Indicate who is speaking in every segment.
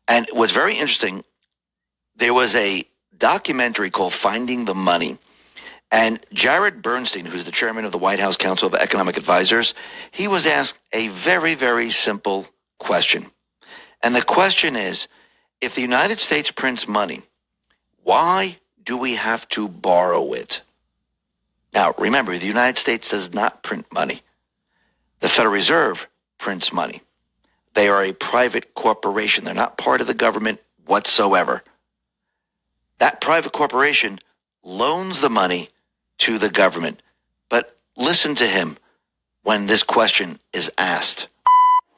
Speaker 1: And what's very interesting, there was a documentary called Finding the Money. And Jared Bernstein, who's the chairman of the White House Council of Economic Advisors, he was asked a very, very simple question. And the question is, if the United States prints money, why do we have to borrow it? Now, remember, the United States does not print money. The Federal Reserve prints money. They are a private corporation. They're not part of the government whatsoever. That private corporation loans the money to the government. But listen to him when this question is asked.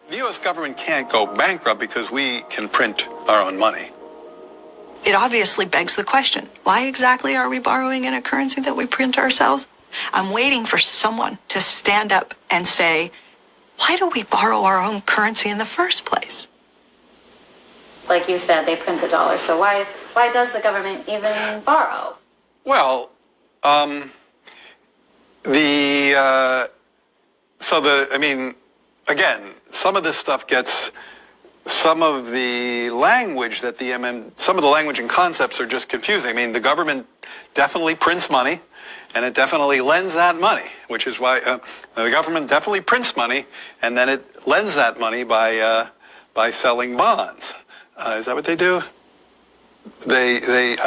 Speaker 2: The U.S. government can't go bankrupt because we can print our own money.
Speaker 3: It obviously begs the question, why exactly are we borrowing in a currency that we print ourselves? I'm waiting for someone to stand up and say, why do we borrow our own currency in the first place?
Speaker 4: Like you said, they print the dollar. So why does the government even borrow?
Speaker 2: Well, again, some of this stuff gets, some of the language that some of the language and concepts are just confusing. I mean, the government definitely prints money, and it definitely lends that money, which is why the government definitely prints money, and then it lends that money by selling bonds. Is that what they do? They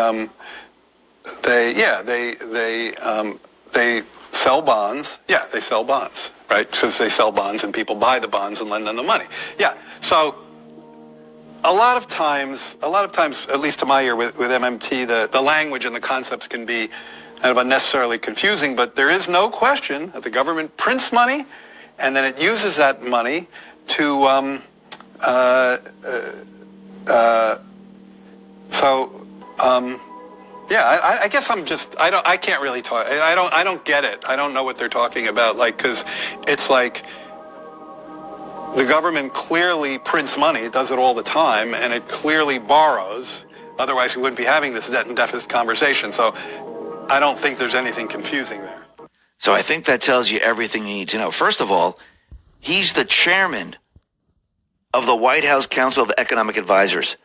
Speaker 2: sell bonds. Yeah, they sell bonds, right? Because they sell bonds and people buy the bonds and lend them the money. Yeah. So a lot of times, at least to my ear with MMT, the language and the concepts can be kind of unnecessarily confusing, but there is no question that the government prints money and then it uses that money to I guess I can't really talk. I don't get it. I don't know what they're talking about. Like, because it's like the government clearly prints money. It does it all the time, and it clearly borrows. Otherwise, we wouldn't be having this debt and deficit conversation. So I don't think there's anything confusing there.
Speaker 1: So I think that tells you everything you need to know. First of all, he's the chairman of the White House Council of Economic Advisors,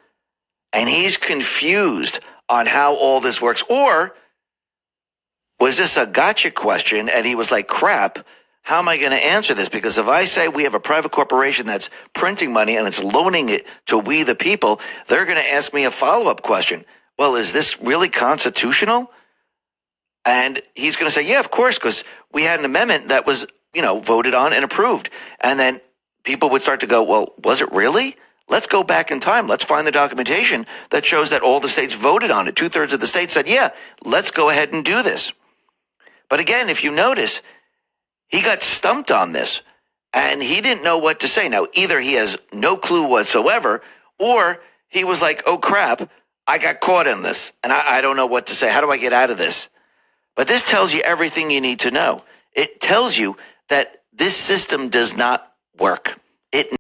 Speaker 1: and he's confused on how all this works. Or was this a gotcha question and he was like, crap, how am I going to answer this? Because if I say we have a private corporation that's printing money and it's loaning it to we the people, they're going to ask me a follow-up question. Well, is this really constitutional? And he's going to say, yeah, of course, because we had an amendment that was, voted on and approved. And then people would start to go, well, was it really? Let's go back in time. Let's find the documentation that shows that all the states voted on it. 2/3 of the states said, yeah, let's go ahead and do this. But again, if you notice, he got stumped on this and he didn't know what to say. Now, either he has no clue whatsoever, or he was like, oh crap, I got caught in this and I don't know what to say. How do I get out of this? But this tells you everything you need to know. It tells you that this system does not work. It